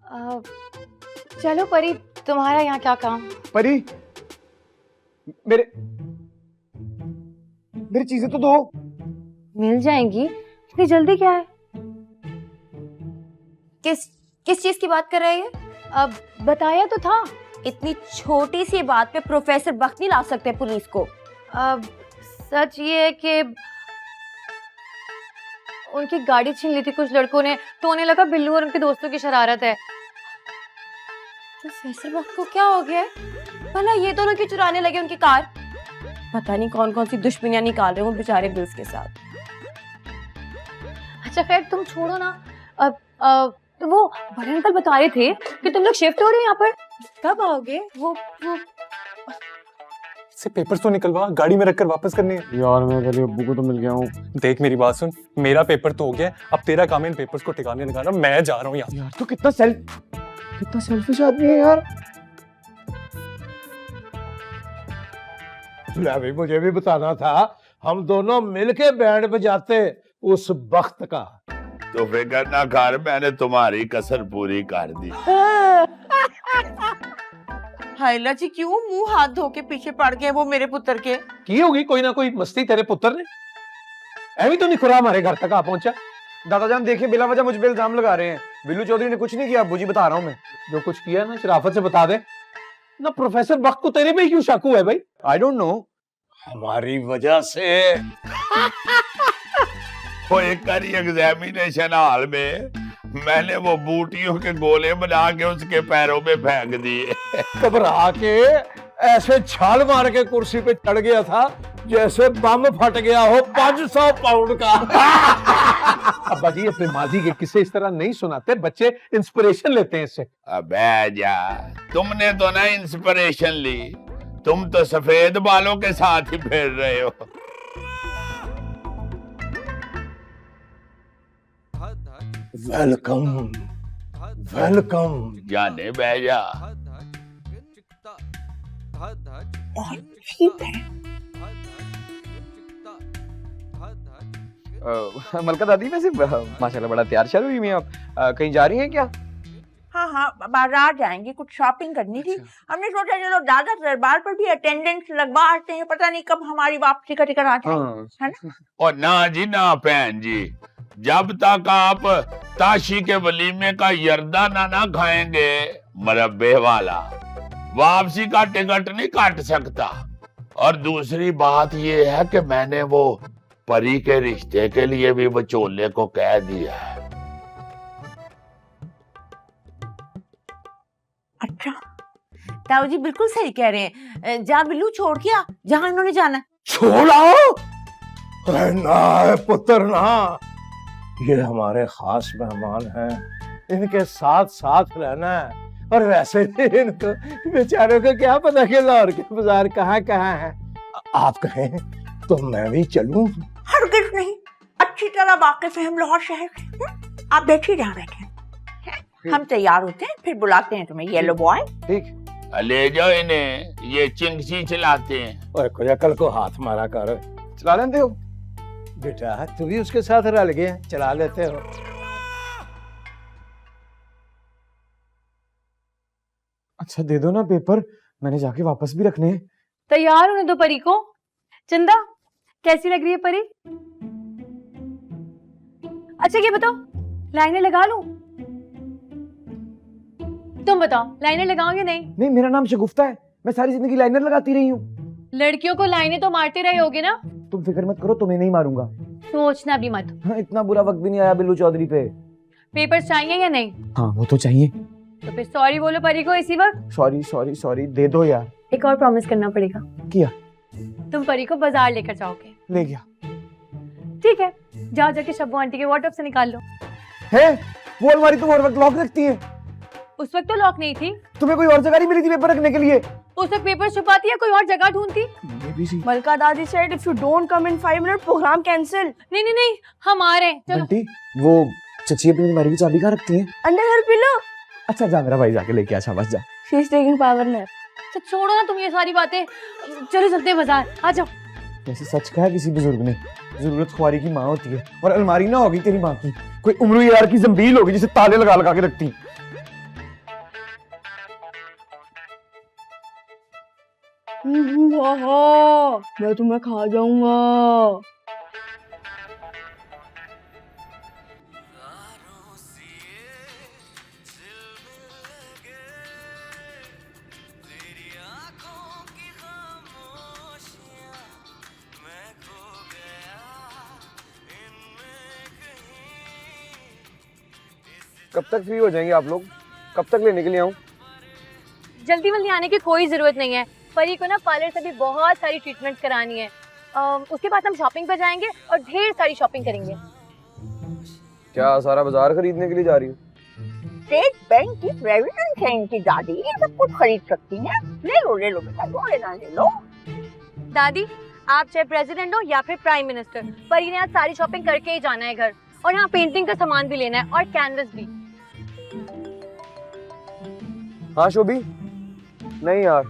चलो परी, तुम्हारा यहाँ क्या काम? परी, मेरे मेरी चीजें तो दो। मिल जाएंगी, इतनी जल्दी क्या है? किस किस चीज की बात कर रहे हैं? अब बताया तो था। इतनी छोटी सी बात पे प्रोफेसर बख्त नहीं ला सकते पुलिस को। अब सच ये है कि उनकी गाड़ी छीन ली थी कुछ लड़कों ने, तो उन्हें लगा बिल्लू और उनके दोस्तों की शरारत है। प्रोफेसर बख्त को क्या हो गया है? भला ये दोनों क्यों चुराने लगे उनकी कार? पता नहीं कौन कौन सी दुश्मनियां निकाल रहे हैं वो बेचारे बिल्स के साथ। अच्छा खैर तुम छोड़ो ना। अब तो वो बड़े अंकल बता रहे थे कि तुम लोग शिफ्ट हो रहे हो यहाँ पर। कब आओगे? वो से पेपर्स तो निकलवा, गाड़ी में रखकर वापस करने। यार मैं पहले अब्बू को तो मिल गया हूँ। देख मेरी बात सुन, मेरा पेपर तो हो गया, अब तेरा काम है इन पेपर्स को ठिकाने लगाना। मैं जा रहा हूँ यार तो कितना सेल्फिश आदमी है यार। अभी मुझे भी बताना था, हम दोनों मिलके बैंड बजाते उस वक्त का। तो फिक्र ना कर, मैंने तुम्हारी कसर पूरी कर दी। हाइला जी क्यों मुंह हाथ धो के पीछे पड़ गए वो मेरे पुत्र के? की होगी कोई ना कोई मस्ती तेरे पुत्र ने। ऐवी तो नहीं खुरा हमारे घर तक आ पहुंचा। दादाजान देखिए, बिला वजह मुझ पे इल्जाम लगा रहे हैं। बिल्लू चौधरी ने कुछ नहीं किया अब्बू जी, बता रहा हूँ मैं। जो कुछ किया ना शराफत से बता दे ना। प्रोफेसर बख्त को तेरे पे ही क्यों शक हुआ है भाई? I don't know. हमारी वजह से वो एक करी एग्जामिनेशन हॉल में मैंने वो बूटियों के गोले बना के उसके पैरों में फेंक दिए। घबरा के ऐसे छाल मार के कुर्सी पे चढ़ गया था जैसे बम फट गया हो 500 पाउंड का। अब्बा जी अपने माजी के किस्से इस तरह नहीं सुनाते, बच्चे इंस्पिरेशन लेते हैं इससे। अबे जा, तुमने तो ना इंस्पिरेशन ली, तुम तो सफेद बालों के साथ ही फिर रहे हो। Welcome welcome. जाने बह जा। मलका दादी, वैसे माशाल्लाह बड़ा तैयार चल रही हैं आप। कहीं जा रही हैं क्या? हाँ हाँ बाजार जाएंगे, कुछ शॉपिंग करनी थी। हमने सोचा चलो दादा दरबार पर भी अटेंडेंस लगवा आते हैं, पता नहीं कब हमारी वापसी का टिकट आता है ना। और ना जी ना बहन जी, जब तक आप ताशी के वलीमे का यर्दा ना खाएंगे मरब्बे वाला, वापसी का टिकट नहीं काट सकता। और दूसरी बात ये है कि मैंने वो परी के रिश्ते के लिए भी बचोले को कह दिया है। अच्छा ताऊ जी बिल्कुल सही कह रहे हैं। जा बिल्लू छोड़ के आ जहाँ इन्होंने जाना। छोड़ो ना पुत्र ना, ये हमारे खास मेहमान हैं, इनके साथ साथ रहना है। और वैसे भी इनको बेचारों को क्या पता कि लाहौर के बाजार कहाँ कहाँ है। आप कहें तो मैं भी चलूं? हरगिज़ नहीं, अच्छी तरह वाकिफ है हम लाहौर शहर के। आप बैठिए जहाँ बैठे, हम तैयार होते हैं फिर बुलाते हैं तुम्हें येलो बॉय। ठीक, ले जाओ इन्हें, ये चिंगसी चलाते हैं। और कुछ अकल को हाथ मारा कर। चला लेते हो बेटा, तू भी उसके साथ रल गए, चला लेते हो। अच्छा दे दो ना पेपर, मैंने जाके वापस भी रखने हैं। तैयार होने दो परी को। चंदा कैसी लग रही है परी? अच्छा ये बताओ, लाइनें लगा लूं? तुम बताओ लाइनें लगाओ या नहीं? नहीं, मेरा नाम शगुफ्ता है, मैं सारी जिंदगी लाइनर लगाती रही हूँ। लड़कियों को लाइनें तो मारते रहे होगे ना? तुम फिक्र मत करो, तुम्हें नहीं मारूंगा। सोचना भी मत। हाँ, इतना बुरा वक्त भी नहीं आया बिल्लू चौधरी पे। पेपर चाहिए या नहीं? हाँ वो तो चाहिए। तो फिर सॉरी बोलो परी को इसी वक्त। सॉरी सॉरी सॉरी, दे दो यार। एक और प्रॉमिस करना पड़ेगा। किया? तुम परी को बाजार लेकर जाओगे। ले गया। ठीक है, जाओ जाके शब्बू आंटी के वार्डरोब से निकाल लो। है वो अलमारी तुम और वक्त लॉक रखती है? उस वक्त तो लॉक नहीं थी। तुम्हें कोई और जगह नहीं मिली थी पेपर रखने के लिए? उस वक्त पेपर छुपाती है, कोई और जगह ढूंढती। मलका दादी said if you don't come in 5 minutes programme cancel. नहीं नहीं नहीं, हम आ रहे हैं। चलो। बंटी, वो चची अपनी अलमारी की चाबी कहाँ रखती है? Under her pillow. अच्छा जा, मेरा भाई जाके लेके आ, शाबाश जा। She is taking power nap। तो छोड़ो ना तुम ये सारी बातें, चलो चलते हैं बाजार। आ जाओ। जैसे सच कहा किसी बुजुर्ग ने, जरूरत खुआरी की माँ होती है। और अलमारी ना होगी तेरी माँ की, कोई उम्र यार की जंबील होगी जिसे ताले लगा लगा के रखती। मैं तुम्हें खा जाऊंगा। कब तक फ्री हो जाएंगे आप लोग? कब तक लेने के लिए आऊं? जल्दी वल्दी आने की कोई जरूरत नहीं है। परी को ना पार्लर से भी बहुत सारी ट्रीटमेंट करानी है। उसके बाद हम शॉपिंग पर जाएंगे और ढेर सारी शॉपिंग करेंगे। क्या सारा बाजार खरीदने के लिए जा रही हूँ? स्टेट बैंक की प्रेविडेंट है इनकी दादी, ये सब कुछ खरीद सकती हैं। ले लो बेटा, जो लेना ले लो। दादी, आप चाहे प्रेसिडेंट हो या फिर प्राइम मिनिस्टर, परी ने आज सारी शॉपिंग करके ही जाना है घर। और यहाँ पेंटिंग का सामान भी लेना है और कैनवस भी। हाँ शोभी? नहीं यार,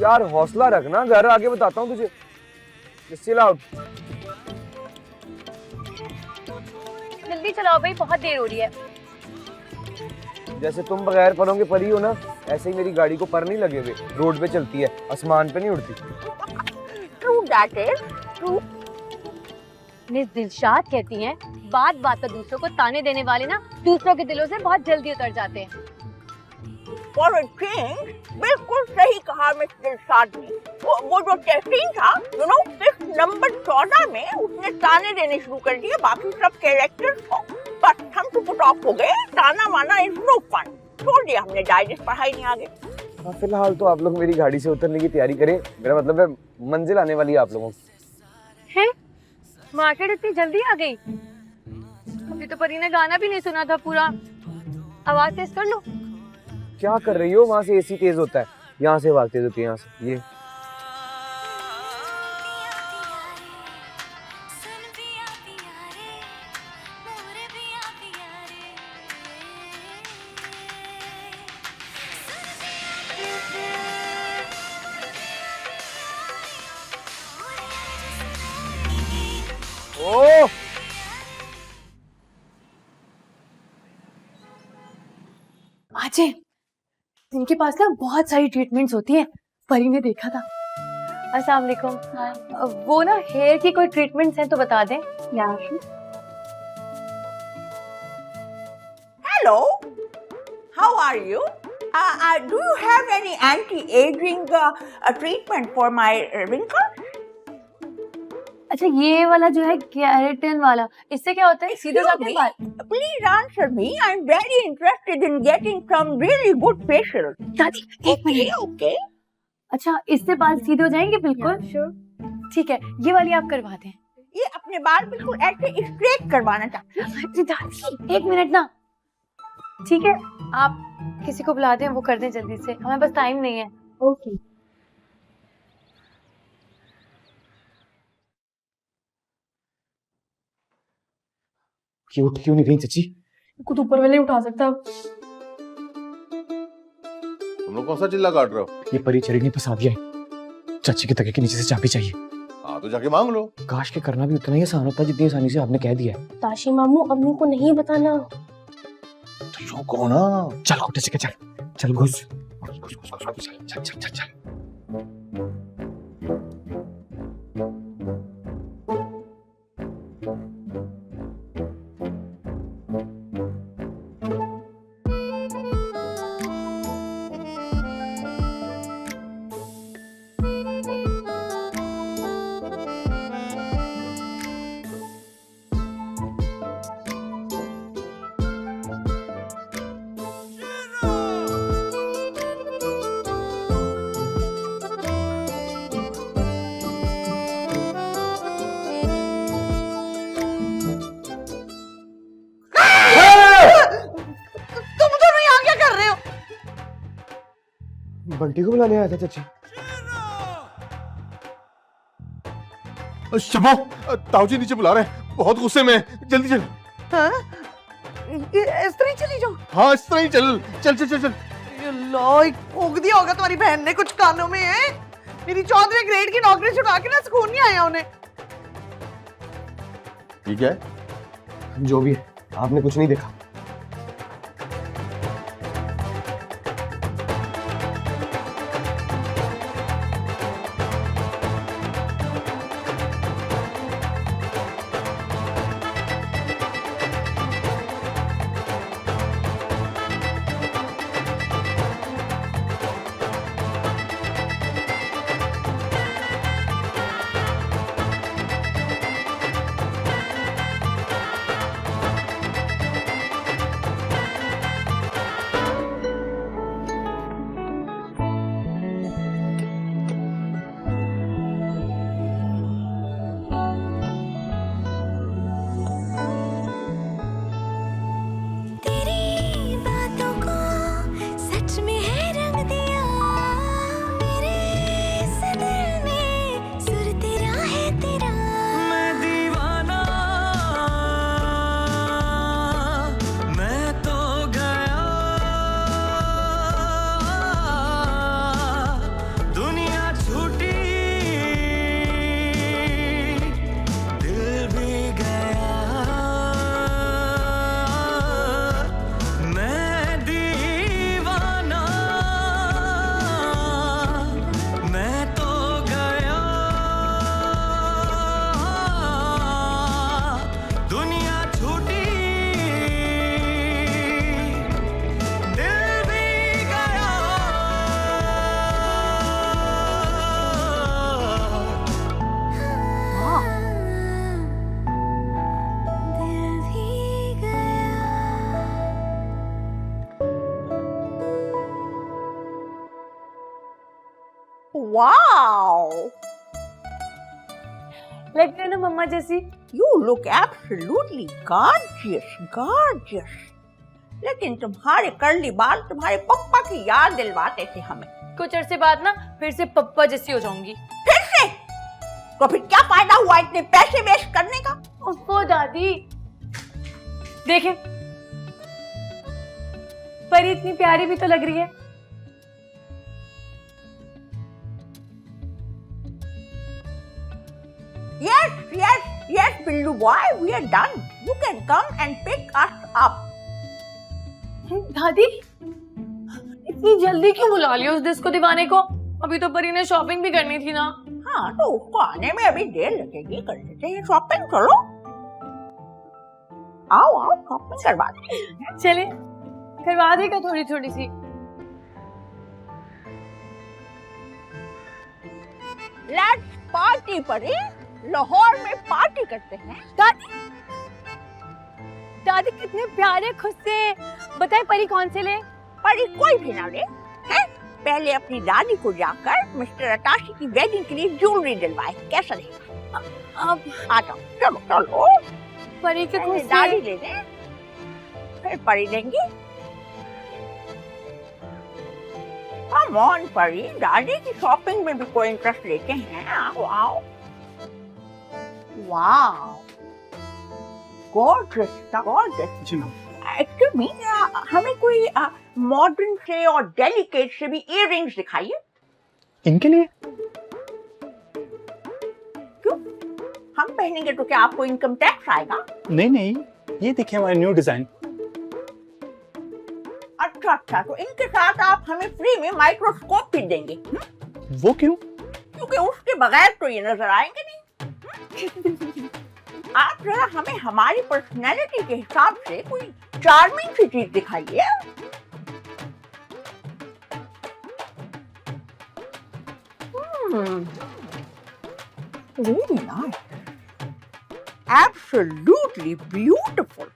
यार हौसला रखना, घर आके बताता हूँ तुझे। Chill out. जल्दी चलाओ भाई, बहुत देर हो रही है। जैसे तुम बगैर परों के परी हो ना, ऐसे ही मेरी गाड़ी को पर नहीं लगे हुए। रोड पे चलती है, आसमान पे नहीं उड़ती। True that is true. Miss Dilshad कहती हैं, बात बात पर दूसरों को ताने देने वाले ना दूसरों के दिलों से बहुत जल्दी उतर जाते हैं। For a change, बिल्कुल सही कहा मिस दिलशाद ने। वो जो टेस्टिंग था, you know, सिर्फ नंबर 14 में उसने ताने देने शुरू कर दिए बाकी सब कैरेक्टर्स को। बस हम तो पुट ऑफ हो गए। ताना माना इज नो फन। छोड़ दिया हमने, डाइजेस्ट पढ़ाई नहीं आगे। हाँ, फिलहाल तो आप लोग मेरी गाड़ी से उतरने की तैयारी करें। मेरा मतलब है मंजिल आने वाली है आप लोगों की। हैं? मार्केट इतनी जल्दी आ गई? अभी तो परी ने गाना भी नहीं सुना था पूरा। आवाज तेज कर लो। क्या कर रही हो? वहां से एसी तेज होता है, यहाँ से आवाज तेज होती है। यहाँ से ये ओह, आजे, इनके पास ना बहुत सारी ट्रीटमेंट्स होती हैं। परी ने देखा था। अस्सलाम वालेकुम। वो ना हेयर की कोई ट्रीटमेंट्स हैं तो बता दें। Hello, how are you? Do you have any anti-aging treatment for my wrinkles? अच्छा, ये वाला जो है केराटिन वाला, इससे क्या होता है? सीधे जाते हैं बाल? Please answer me. I'm very interested in getting some really good facial. दादी, एक मिनट। Okay. अच्छा, इससे बाल सीधे हो जाएंगे बिल्कुल? ठीक है, ये वाली आप करवा दें। ये अपने बाल बिल्कुल ऐसे स्ट्रेट करवाना चाहती हूँ। अरे दादी, एक मिनट ना। ठीक है, आप किसी को बुला दें, वो कर दें जल्दी से। हमें बस टाइम नहीं है। ओके। ये उठ क्यों नहीं रही चाची? कुछ ऊपर वाले उठा सकता। तुम लोग कौन सा चिल्ला काट रहे हो? ये परी चरी ने फंसा दिया है। चाची के तके के नीचे से चाबी चाहिए। हाँ तो जाके मांग लो। काश के करना भी उतना ही आसान होता जितनी आसानी से आपने कह दिया है। ताशी मामू, अम्मी को नहीं बताना। तो यूं कहो ना। चल उठ से चल, चल घुस घुस घुस घुस घुस, चल चल चल चल। बंटी को बुलाने आया था चाची। शबो, ताऊजी नीचे बुला रहे हैं, बहुत गुस्से में हैं। जल्दी चल। इस तरह चली जाओ। हाँ इस तरह ही चल चल चल चल चल। फूक दिया होगा तुम्हारी बहन ने कुछ कानों में है। मेरी 14वीं ग्रेड की नौकरी छुड़ा के ना सुकून नहीं आया उन्हें। ठीक है, जो भी है, आपने कुछ नहीं देखा। वाओ, लगते है ना मम्मा जैसी। you look absolutely gorgeous, gorgeous. लेकिन तुम्हारे कर्ली बाल तुम्हारे पप्पा की याद दिलवाते थे हमें। कुछ अरसे बाद ना फिर से पप्पा जैसी हो जाऊंगी। फिर से? तो फिर क्या फायदा हुआ इतने पैसे वेस्ट करने का? ओहो दादी, देखें परी इतनी प्यारी भी तो लग रही है। Yes, yes, yes, Billu boy, we are done. You can come and pick us up. दादी इतनी जल्दी क्यों बुला लिया उस डिस्को दीवाने को? अभी तो परी ने शॉपिंग भी करनी थी ना। हाँ, तो उसको आने में अभी देर लगेगी, कर लेते हैं शॉपिंग। चलो आओ आओ, शॉपिंग करवाते हैं। चले करवा देगा थोड़ी थोड़ी सी। लेट्स पार्टी परी, लाहौर में पार्टी करते हैं। दादी दादी कितने प्यारे खुद से। बताए परी कौन से ले? परी कोई भी ना ले, हैं? पहले अपनी दादी को जाकर मिस्टर अताशी की वेडिंग के लिए ज्वेलरी दिलवाए, कैसा रहेगा? अब आ जाओ, चलो चलो। परी के खुद पहले से दादी ले लें, फिर परी लेंगी। कम ऑन परी, दादी की शॉपिंग में भी कोई इंटरेस्ट लेते हैं। आओ आओ। Wow, gorgeous, gorgeous. जी मैम। एक्चुअली मी, हमें कोई मॉडर्न से और डेलिकेट से भी इयररिंग्स दिखाइए। इनके लिए? क्यों? हम पहनेंगे तो क्या आपको इनकम टैक्स आएगा? नहीं नहीं, ये देखिए हमारा न्यू डिजाइन। अच्छा अच्छा, तो इनके साथ आप हमें फ्री में माइक्रोस्कोप भी देंगे? वो क्यों? क्योंकि उसके बगैर तो ये नजर आएंगे नहीं। आप जरा हमें हमारी पर्सनैलिटी के हिसाब से कोई चार्मिंग सी चीज दिखाइए। Really nice. Absolutely beautiful.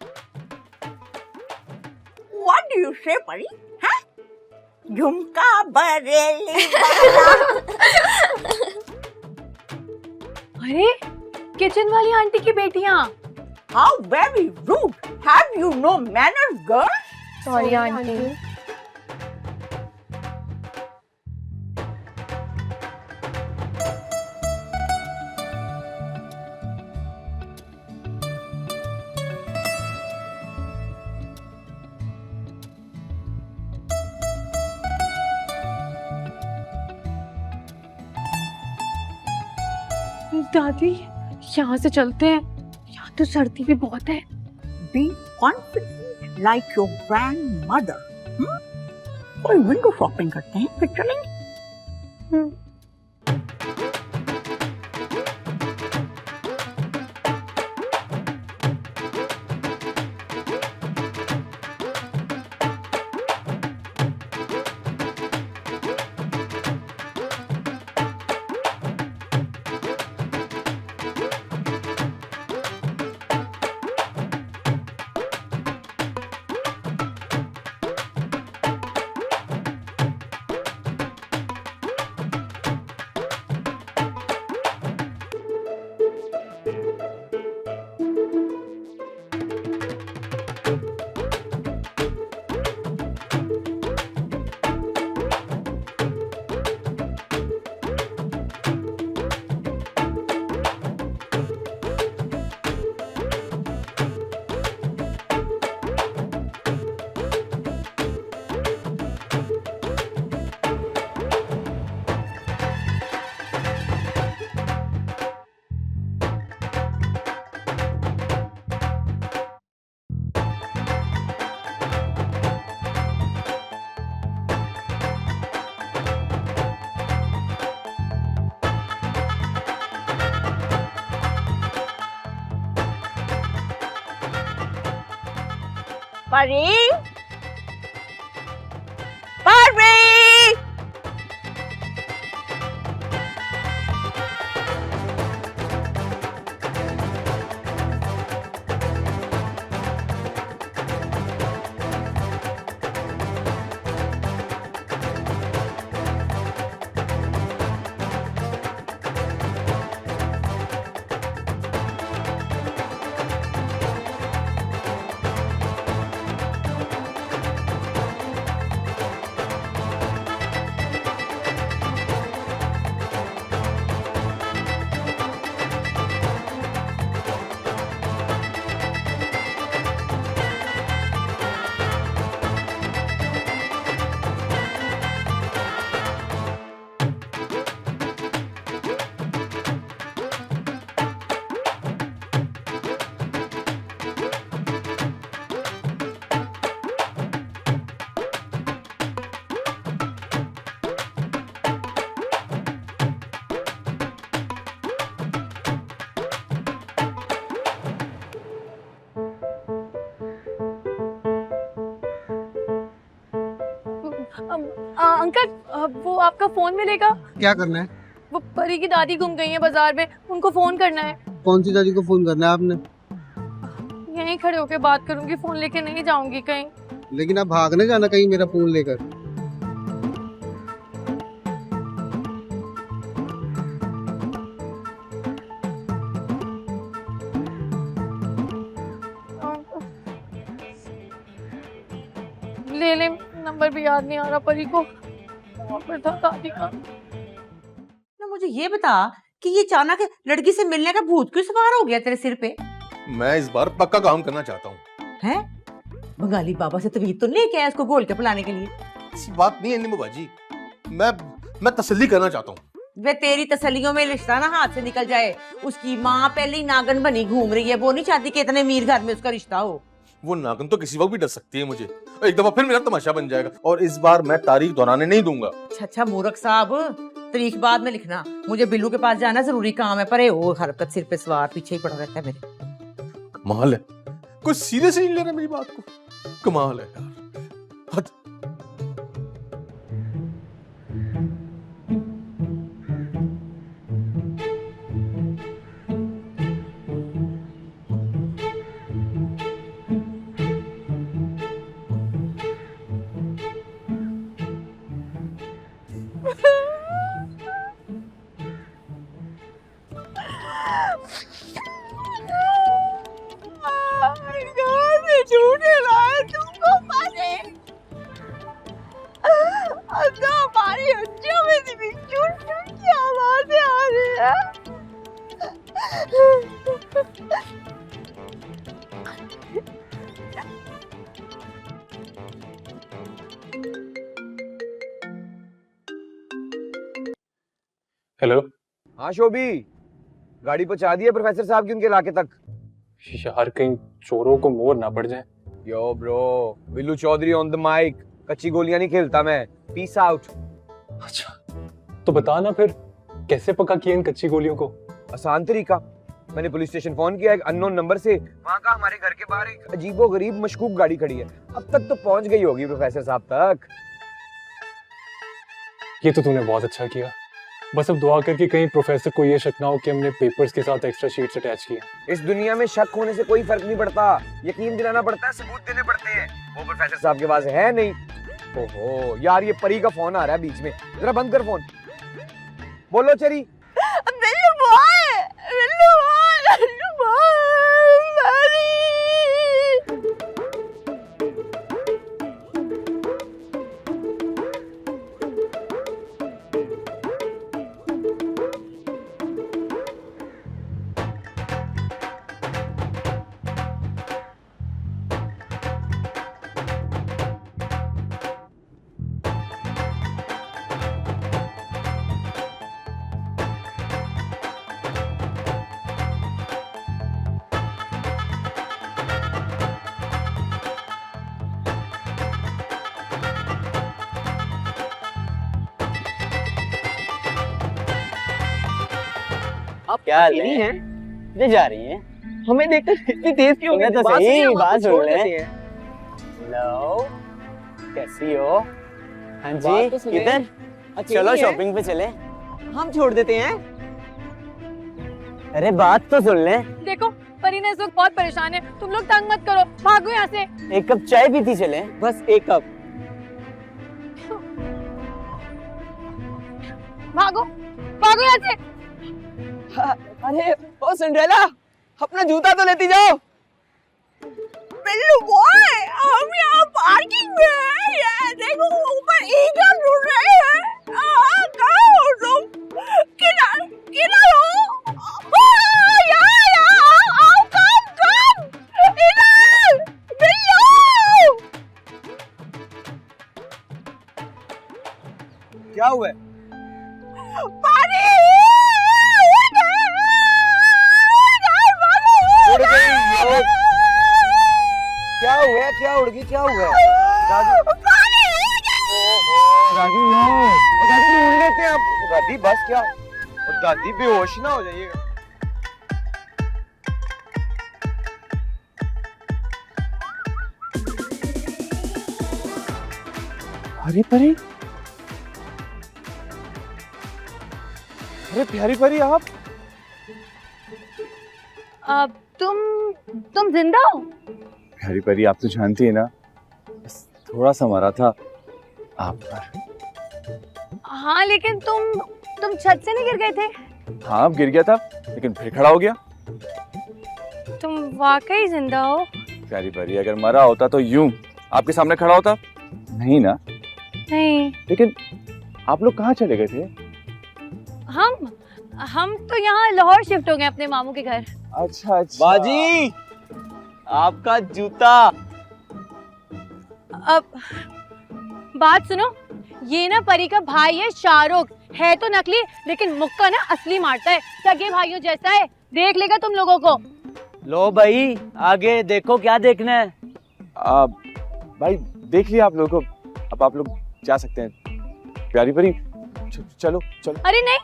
What do you say, परी? हाँ? झुमका बरेली वाला। अरे किचन वाली आंटी की बेटियां। How very rude. Have you no manners, girl? Sorry aunty. दादी यहाँ से चलते हैं, यहाँ तो सर्दी भी बहुत है। Be confident like your grandmother. कोई विंडो शॉपिंग करते हैं, फिर चलेंगे। परी, परी। अंकल वो आपका फोन मिलेगा? क्या करना है? वो परी की दादी गुम गई है बाजार में, उनको फोन करना है। कौन सी दादी को फोन करना है आपने? यहीं खड़े होके बात करूंगी, फोन लेके नहीं जाऊंगी कहीं। लेकिन आप भागने जाना कहीं मेरा फोन लेकर। ले ले, नंबर भी याद नहीं आ रहा परी को। वहाँ पर था दादी का। ना मुझे ये बता कि ये अचानक लड़की से मिलने का भूत क्यों सवार हो गया तेरे सिर पे? मैं इस बार पक्का काम करना चाहता हूँ। हैं? बंगाली बाबा से तवीज तो लेके आया इसको घोल के पिलाने के लिए। ऐसी बात नहीं है नींबू बाजी, मैं तसल्ली करना चाहता हूँ। वे तेरी तसल्लियों में रिश्ता ना हाथ से निकल जाए। उसकी माँ पहले ही नागन बनी घूम रही है, वो नहीं चाहती कि इतने अमीर घर में उसका रिश्ता हो। वो नागन तो किसी वक्त भी डर सकती है मुझे, एक दफा फिर मेरा तमाशा बन जाएगा। और इस बार मैं तारीख दोहराने नहीं दूंगा। अच्छा मूर्ख साहब, तारीख बाद में लिखना। मुझे बिल्लू के पास जाना जरूरी काम है। पर वो हरकत सिर पे सवार पीछे ही पड़ा रहता है मेरे। कमाल है, कोई सीरियस नहीं ले रहा मेरी बात को। कमाल है यार। हद। झूठे लाए तुमको मारे। तो हमारी हड्डियों में से भी झूठ की आवाजें आ रही है। हेलो। हाँ शोभी, गाड़ी पहुंचा दी है प्रोफेसर साहब की उनके इलाके तक। यार कहीं चोरों को मोर ना पड़ जाए। Yo bro, Billu Chaudhary on the mic. कच्ची गोलियां नहीं खेलता मैं। Peace out. अच्छा तो बता ना फिर, कैसे पक्का किया इन कच्ची गोलियों को? आसान तरीका, मैंने पुलिस स्टेशन फोन किया एक अननोन नंबर से। वहाँ का हमारे घर के बाहर एक अजीबोगरीब मशकूक गाड़ी खड़ी है। अब तक तो पहुंच गई होगी प्रोफेसर साहब तक। ये तो तूने बहुत अच्छा किया। बस अब दुआ करके कहीं प्रोफेसर को ये शक ना हो कि हमने पेपर्स के साथ एक्स्ट्रा शीट्स अटैच किए। इस दुनिया में शक होने से कोई फर्क नहीं पड़ता, यकीन दिलाना पड़ता है, सबूत देने पड़ते हैं। वो प्रोफेसर साहब के पास है नहीं। ओहो यार, ये परी का फोन आ रहा है बीच में, जरा बंद कर फोन। बोलो चरी। Billu boy, Billu boy, Billu boy, परी। आप क्या अकेली हैं? ले जा रही हैं? हमें देखकर इतनी तेज क्यों? तो सही बात सुन ले। हेलो, कैसी हो? हाँ जी, किधर? चलो शॉपिंग पे चले। हम छोड़ देते हैं। अरे बात तो सुन ले। देखो परी ने इस वक्त बहुत परेशान है, तुम लोग तंग मत करो, भागो यहाँ से। एक कप चाय पीती चले, बस एक कप। भागो भागो यहाँ से। अरे ओ सिंड्रेला, अपना जूता तो लेती जाओ। बिल्लू बॉय, हम यहाँ पार्किंग में हैं। ये देखो ऊपर ईंटें ढूंढ रहे हैं। कहाँ हो तुम? किधर किधर हो? यहाँ आओ, कम इधर। बिल्लू क्या हुआ? पानी। क्या हुआ? क्या उड़ गई? क्या हुआ? दादी नो, दादी ढूंढ लेते हैं आप। दादी बस क्या? दादी बेहोश ना हो जाइएगा। प्यारी परी, अरे प्यारी परी आप तुम जिंदा हो? प्यारी परी आप तो जानती है ना, बस थोड़ा सा मरा था आप पर। हाँ लेकिन तुम छत से नहीं गिर गए थे? हाँ अब गिर गया था लेकिन फिर खड़ा हो गया। तुम वाकई जिंदा हो? प्यारी परी अगर मरा होता तो यूं आपके सामने खड़ा होता? नहीं ना। नहीं। लेकिन आप लोग कहाँ चले गए थे? हम तो यहाँ लाहौर शिफ्ट हो गए अपने मामू के घर। अच्छा अच्छा। बाजी आपका जूता। अब बात सुनो, ये ना परी का भाई है शाहरुख, है तो नकली लेकिन मुक्का ना असली मारता है, सगे भाइयों जैसा है, देख लेगा तुम लोगों को। लो भाई आगे देखो, क्या देखना है? भाई देख लिया आप लोगों को, अब आप लोग जा सकते हैं। प्यारी परी चलो चलो। अरे नहीं,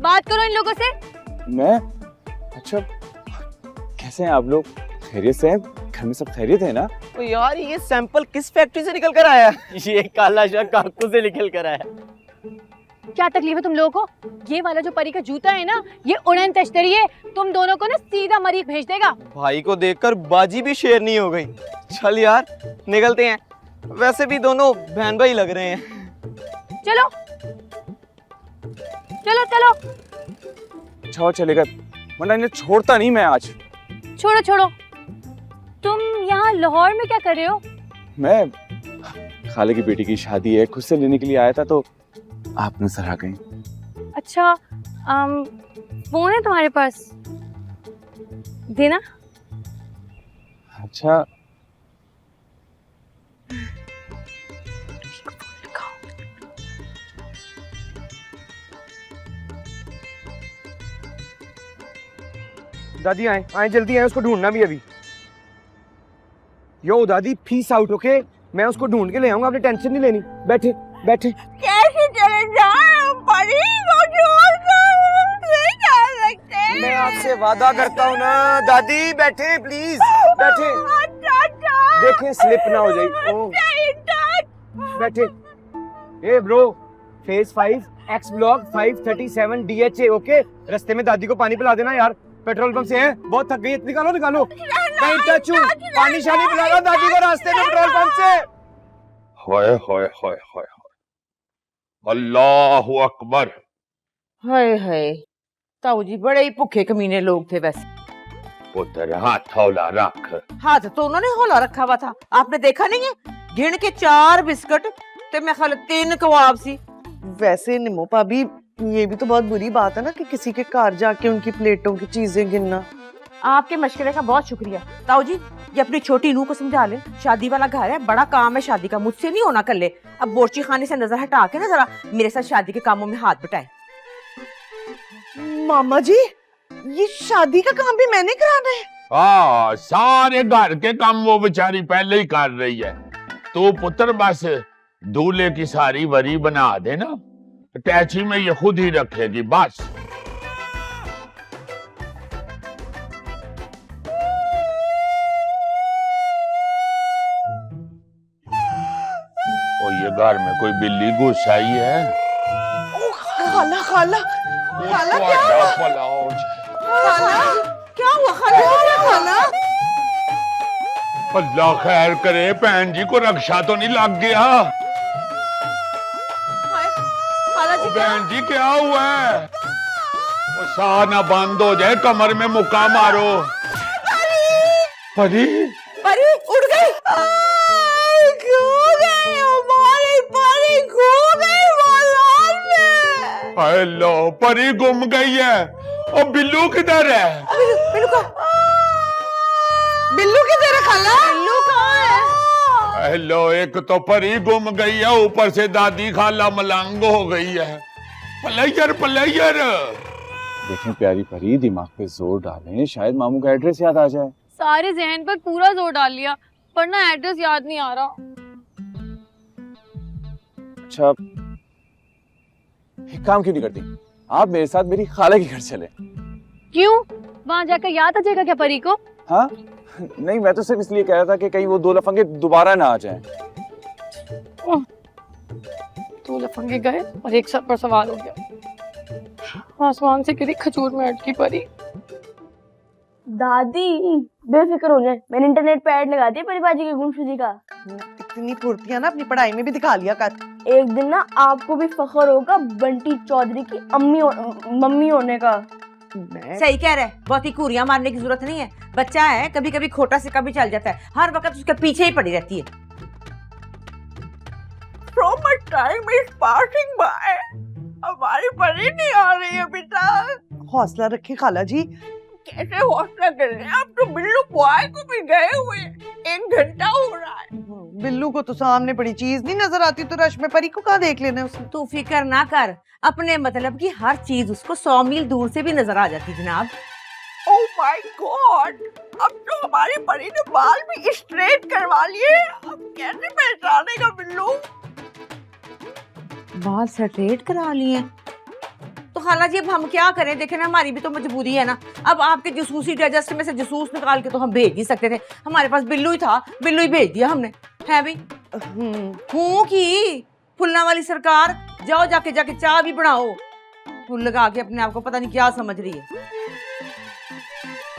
बात करो इन लोगों से। मैं? अच्छा कैसे हैं आप लोग? खैरियत से हैं? घर में सब खैरियत है ना? ओ यार ये सैंपल किस फैक्ट्री से निकल कर आया? ये काला शाह काकू से निकल कर आया। क्या तकलीफ है तुम लोगों को? ये वाला जो परी का जूता है ना, ये उड़न तश्तरी है, तुम दोनों को ना सीधा मरीख भेज देगा। भाई को देखकर बाजी भी शेर नहीं हो गई। चल यार निकलते हैं, वैसे भी दोनों बहन भाई लग रहे हैं। चलो चलो चलो। अच्छा चलेगा, वरना इन्हें छोड़ता नहीं मैं आज। छोड़ो छोड़ो, तुम यहाँ लाहौर में क्या कर रहे हो? मैं खाले की बेटी की शादी है, खुद से लेने के लिए आया था तो आप नजर आ गई। अच्छा फोन है तुम्हारे पास? देना। अच्छा दादी आए आए जल्दी आए, उसको ढूंढना भी अभी। यो दादी फीस आउट ओके, मैं उसको ढूंढ के ले आऊंगा, आपने टेंशन नहीं लेनी। बैठे बैठे। कैसे चले जाए परी को छोड़कर? नहीं जा सकते। मैं आपसे वादा करता हूँ ना दादी, बैठे प्लीज बैठे। देखें स्लिप ना हो जाए। बैठे। ए bro, phase 5 X block 537 DHA okay. रास्ते में दादी को पानी पिला देना यार, पेट्रोल पंप से है, बहुत थक गई है, निकालो निकालो। नहीं टच हूँ, पानी शानी पिलाना दादी को रास्ते में पेट्रोल पंप से। होए होए होए होए, अल्लाहु अकबर। हाय हाय, ताऊ जी बड़े ही भूखे कमीने लोग थे वैसे। पुत्र हाथ हौला रख। हाथ तो उन्होंने हौला रखा हुआ था, आपने देखा नहीं है? गिन के 4 बिस्कुट ते मैं ख्याल 3 कबाब सी। वैसे निमो भाभी ये भी तो बहुत बुरी बात है ना कि किसी के घर जाके उनकी प्लेटों की चीजें गिनना। आपके मशवरे का बहुत शुक्रिया ताऊ जी। ये अपनी छोटी नूह को समझा ले, शादी वाला घर है, बड़ा काम है शादी का, मुझसे नहीं होना कर ले। अब बोर्ची खाने से नजर हटा के ना जरा मेरे साथ शादी के कामों में हाथ बटाए। मामा जी ये शादी का काम भी मैंने कराना है? सारे घर के काम वो बेचारी पहले ही कर रही है। तो पुत्र बस दूल्हे की सारी वरी बना देना, टैची में ये खुद ही रखेगी बस। और ये घर में कोई बिल्ली घुस आई है। खाला खाला खाला क्या हुआ? खाला क्या हुआ? खाला अल्लाह खैर करे, बहन जी को रक्षा तो नहीं लग गया? बहन जी क्या हुआ है? वो साह ना बंद हो जाए, कमर में मुक्का मारो। परी परी उड़ गई, खो गई हमारी परी, खो गई बाजार में। हेलो, परी गुम गई है। और बिल्लू किधर है? बिल्लू किधर है खाला? बिल्लू कहाँ है? हेलो, एक तो परी गुम गई है, ऊपर से दादी खाला मलंग हो गई है। पलैयर पलैयर। देखें प्यारी परी, दिमाग पे जोर डालें, शायद मामू का एड्रेस याद आ जाए। सारे जहन पर पूरा जोर डाल लिया पर ना एड्रेस याद नहीं आ रहा। अच्छा एक काम क्यों नहीं करती, आप मेरे साथ मेरी खाला के घर चले। क्यों? वहाँ जाकर याद आ जाएगा क्या परी को? हाँ नहीं, मैं तो सिर्फ इसलिए कह रहा था कि कहीं वो 2 लफंगे दोबारा ना आ जाएं। दो लफंगे गए और एक सर पर सवार हो गया। आसमान से गिरी खजूर में अटकी परी। दादी बेफिक्र हो जाए, मैंने इंटरनेट पे ऐड लगा दिया परिबाजी के गुमशुदगी का। इतनी फुर्तियां ना अपनी पढ़ाई में भी दिखा लिया कर। एक दिन ना आपको भी फख्र होगा बंटी चौधरी की मम्मी होने का। सही कह रहे, बहुत ही कुरियां मारने की जरूरत नहीं है। बच्चा है, कभी कभी खोटा से कभी चल जाता है, हर वक्त उसके पीछे ही पड़ी रहती है। So much time is passing by. हमारी परी नहीं आ रही है बेटा। हौसला रखिए खाला जी। कैसे हौसला कर रहे हैं आप? तो बिल्लू बॉय को भी गए हुए 1 घंटा हो रहा है। बिल्लू को तो सामने बड़ी चीज नहीं नजर आती, तो रश में परी को कहाँ देख लेना उसने। तू फिक्र ना कर, अपने मतलब की हर चीज उसको 100 मील दूर से भी नजर आ जाती जनाब। ओह माय गॉड, अब तो हमारी परी ने बाल भी स्ट्रेट करवा लिए। अब कैसे पहचानेगा बिल्लू? बाल स्ट्रेट करा लिए तो खाला जी अब हम क्या करें? देखें ना, हमारी भी तो मजबूरी है ना। अब आपके जसूसी डाइजेस्ट में से जसूस निकाल के तो हम भेज नहीं सकते थे। हमारे पास बिल्लू ही था, बिल्लू ही भेज दिया हमने। है भाई हूँ की फुल्ला वाली सरकार, जाओ जाके चाय भी बनाओ। फुल लगा के अपने आप को पता नहीं क्या समझ रही है।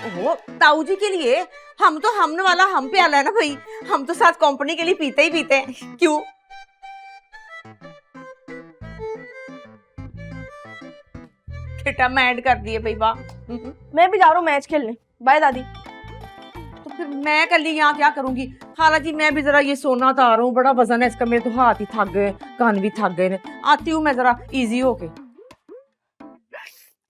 ओहो, ताऊ जी के लिए हम तो हमने वाला हम प्याला है ना भाई। हम तो साथ कंपनी के लिए पीते ही पीते हैं। क्यों? बेटा मैं ऐड कर दिए भाई। वाह, मैं भी जा रहा हूँ मैच खेलने। बाय दादी। तो फिर मैं कल यहाँ क्या करूंगी? खाला जी मैं भी जरा ये सोना उतार रहा हूँ, बड़ा वजन है इसका। मेरे तो हाथ ही थक गए, कान भी थक गए। आती हूँ मैं जरा इजी होके।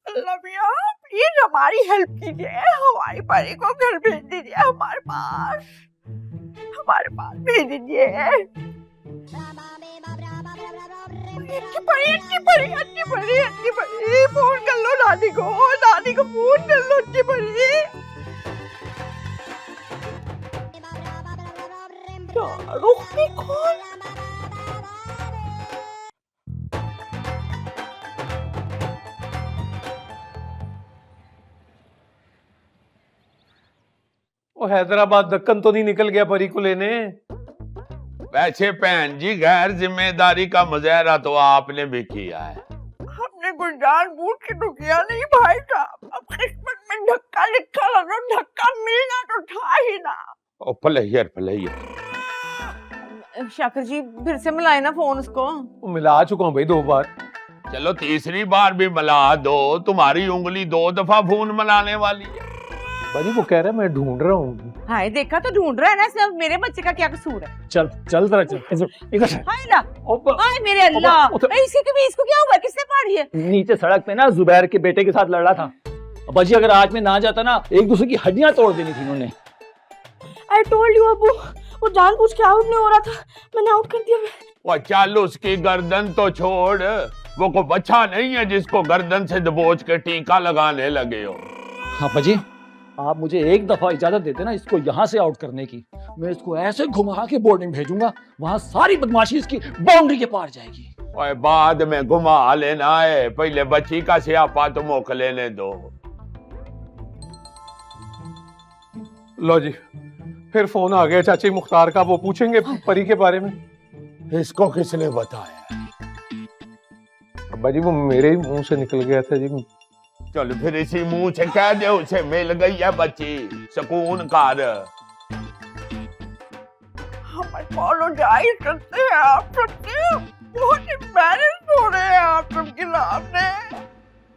प्लीज हमारी हेल्प कीजिए, हमारी परी को घर भेज दीजिए। हमारे पास भेज दीजिए। अच्छी परी, फोन कर लो दादी को फोन कर लो। अच्छी परी वो हैदराबाद दक्कन तो नहीं निकल गया परी को लेने? वैसे बहन जी गैर जिम्मेदारी का मुजाहरा तो आपने भी किया है। हमने कोई जानबूझ के तो किया नहीं भाई साहब। अब किस्मत में धक्का लिखा लगा, धक्का मिलना तो था ही ना। ओ पलैयर शाकिर जी फिर से मिलाए ना फोन उसको। मिला चुका हूँ भाई 2 बार। चलो तीसरी बार भी मिला दो, तुम्हारी उंगली 2 दफा फोन मिलाने वाली है। भाई वो कह रहा है मैं ढूंढ रहा हूँ। हाय देखा तो ढूंढ रहा है ना, सिर्फ मेरे बच्चे का क्या कसूर है? चल जरा चल। हाय ना, हाय मेरे अल्लाह, इसको क्या हुआ? किसने मारी है? नीचे सड़क पे ना जुबैर के बेटे के साथ लड़ रहा था। अब्बाजी अगर आज में ना जाता ना, एक दूसरे की हड्डियां तोड़ देनी थी उन्होंने। आई टोल्ड यू अब्बू, वो जानबूझ के आउट नहीं हो रहा था, मैंने आउट कर दिया। वो चल उसकी गर्दन तो छोड़, वो को बच्चा नहीं है जिसको गर्दन से दबोच के टीका लगाने लगे हो। हाँ अब्बाजी, आप मुझे एक दफा इजाजत देते ना इसको यहाँ से आउट करने की, मैं इसको ऐसे घुमा के बोर्डिंग भेजूंगा, वहां सारी बदमाशी इसकी बाउंड्री के पार जाएगी। ओए बाद में घुमा लेना है, पहले बच्ची का स्यापा तो मोक लेने दो। लो जी, फिर फोन आ गया चाची मुख्तार का, वो पूछेंगे परी के बारे में। इसको किसने बताया? अब्बा जी वो मेरे ही मुंह से निकल गया था जी। चल फिर इसी मुंह से कह दे उसे मिल गई है बच्ची, सुकून कर। हम अपोलोजाइज करते हैं आप सबसे, बहुत एम्बैरेस हो रहे हैं आप सबके सामने।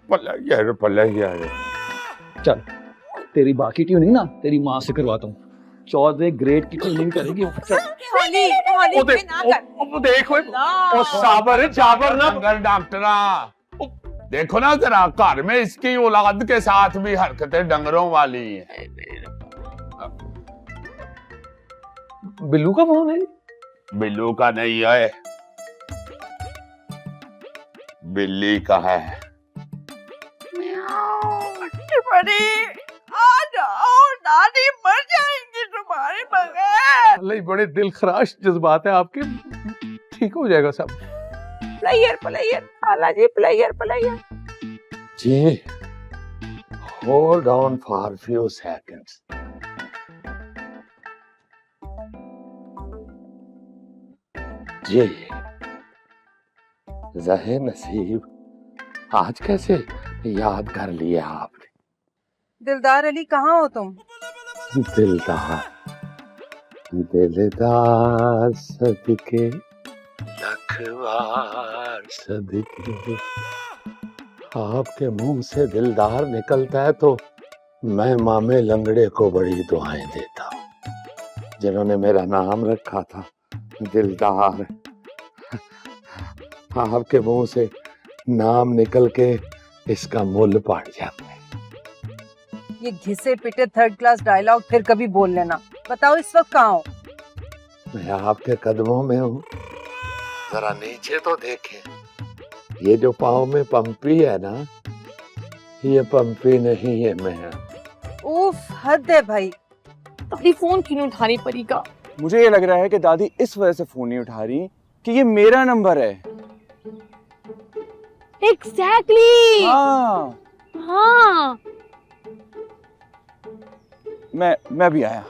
पलैयर चल तेरी बाकी ट्यूनिंग ना तेरी माँ से करवाता हूँ, 14 ग्रेड की ट्यूनिंग करेगी। होली पे ना कर। देखो ओ साबर ना डॉक्टरा, देखो ना जरा, घर में इसकी औलाद के साथ भी हरकतें डंगरों वाली हैं। बिल्लू का फोन है? बिल्लू का नहीं है, बिल्ली का है। बड़ी आ जाओ, दादी मर जाएंगी तुम्हारे बगैर। अल्लाह बड़े दिल खराश जज्बात है आपके, ठीक हो जाएगा सब। प्लेयर खाला जी, प्लेयर जी hold on for few seconds. जी जहे नसीब, आज कैसे याद कर लिया आपने? दिलदार अली कहाँ हो तुम? दिलदार दिलदार सदके लखवार सदके, आपके मुंह से दिलदार निकलता है तो मैं मामे लंगड़े को बड़ी दुआएं देता हूँ, जिन्होंने मेरा नाम रखा था दिलदार। आपके मुंह से नाम निकल के इसका मूल्य पड़ जाता है। ये घिसे पिटे थर्ड क्लास डायलॉग फिर कभी बोल लेना। बताओ इस वक्त कहाँ हो? मैं आपके कदमों में हूँ, जरा नीचे तो देखें। ये जो पाँव में पंपी है ना, ये पंपी नहीं है मैं। उफ, हद है भाई। दादी फोन क्यों नहीं उठा रही परी का? मुझे ये लग रहा है कि दादी इस वजह से फोन नहीं उठा रही कि ये मेरा नंबर है। एग्जैक्टली। हाँ हाँ मैं भी आया।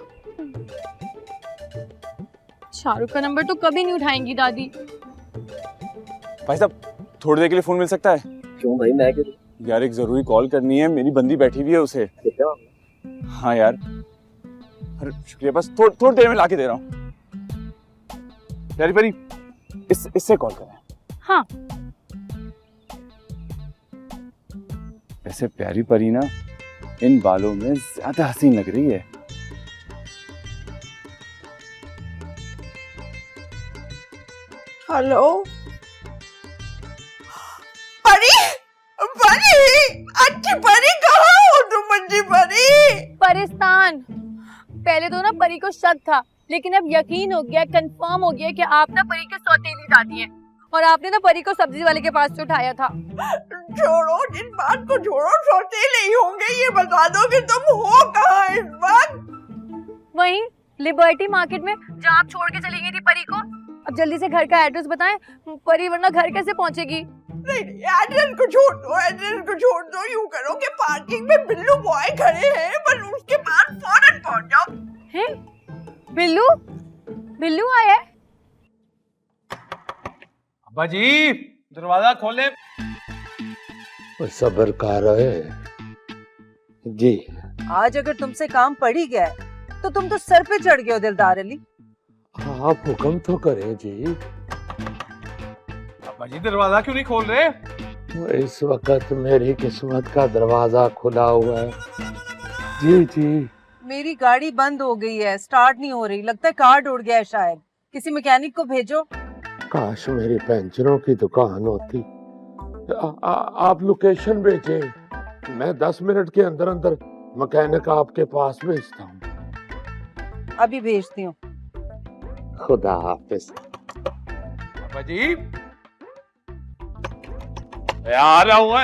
शाहरुख का नंबर तो कभी नहीं उठाएंगी दादी। भाई साहब थोड़ी देर के लिए फोन मिल सकता है? क्यों भाई, मैं क्यों? यार एक जरूरी कॉल करनी है, मेरी बंदी बैठी हुई है उसे। हाँ यार, अरे शुक्रिया, बस थोड़ी देर में लाके दे रहा हूँ। प्यारी परी इससे कॉल करें। हाँ। वैसे प्यारी परी ना इन बालों में ज्यादा हसीन लग रही है। हेलो परी, परी, अच्छी परी कहाँ हो तुम? अच्छी परी। परिस्तान। पहले तो ना परी को शक था, लेकिन अब यकीन हो गया, कंफर्म हो गया कि आप ना परी के सौतेली दादी हैं और आपने ना परी को सब्जी वाले के पास से उठाया था। छोड़ो, जिस बात को छोड़ो, सौतेले ही होंगे, ये बता दो कि तुम हो कहाँ इस वक्त? वहीं लिबर्टी मार्केट में जहाँ आप छोड़ के चली गई थी परी को। अब जल्दी से घर का एड्रेस बताएं परी, वरना घर कैसे पहुंचेगी? नहीं, एड्रेस को छोड़ दो, एड्रेस को छोड़ दो। यूं करो कि पार्किंग में बिल्लू बॉय खड़े हैं, बस उसके बाद फौरन पहुंच जाओ। हैं? बिल्लू? बिल्लू आया है? अब्बा जी दरवाजा खोले। सब्र कर रहे जी। आज अगर तुमसे काम पड़ ही गया है तो तुम तो सर पे चढ़ गए हो दिलदार अली। आप हुक्म तो करें जी। अब्बा जी दरवाजा क्यों नहीं खोल रहे? इस वक्त मेरी किस्मत का दरवाजा खुला हुआ है। जी जी। मेरी गाड़ी बंद हो गई है, स्टार्ट नहीं हो रही, लगता है कार्ड उड़ गया है शायद। किसी मैकेनिक को भेजो। काश मेरी पेंचरों की दुकान होती। आप लोकेशन भेजें, मैं 10 मिनट के अंदर अंदर मैकेनिक आपके पास भेजता हूँ। अभी भेजती हूँ। खुदा हाफिज। अब्बा जी आ रहा हूँ,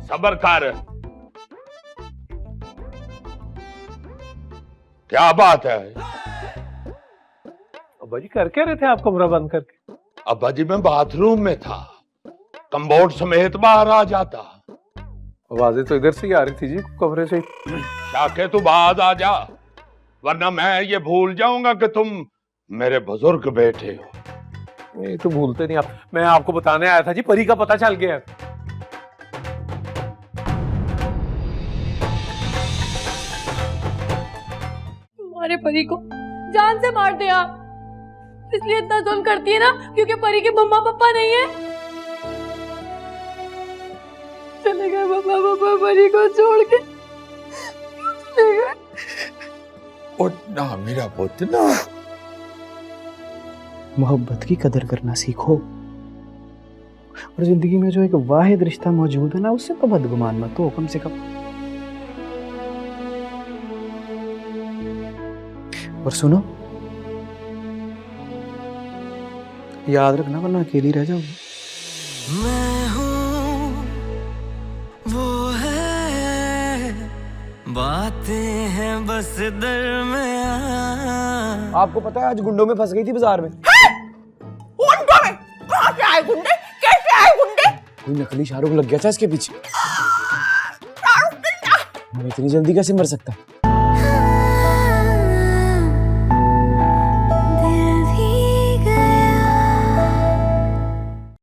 सब्र कर। क्या बात है? अब्बा जी कर क्या रहे थे आप कमरा बंद करके? अब्बा जी मैं बाथरूम में था, कम्बोर्ड समेत बाहर आ जाता। आवाजें तो इधर से ही आ रही थी जी, कमरे से। शाके तू बाद आ जा, वरना मैं ये भूल जाऊंगा कि तुम मेरे बुजुर्ग बेटे हो। ये तो भूलते नहीं आप। मैं आपको बताने आया था जी, परी का पता चल गया। हमारे परी को जान से मार दे आप। इसलिए इतना जुल्म करती है ना क्योंकि परी के मम्मा पापा नहीं है। चले गए मम्मा पापा परी को छोड़ के, चले गए। उठना मेरा पुत्र ना। मोहब्बत की कदर करना सीखो, और जिंदगी में जो एक वाहिद रिश्ता मौजूद है ना, उससे तो बदगुमान मत हो कम से कम। और सुनो, याद रखना वरना अकेली रह जाओगी। मैं हूँ वो है, बातें हैं बस दरमियाँ। आपको पता है आज गुंडों में फंस गई थी बाजार में। गुंडों में? कहाँ से आए गुंडे? कैसे आए गुंडे? कोई नकली शाहरुख लग गया था इसके पीछे। शाहरुख मैं इतनी जल्दी कैसे मर सकता?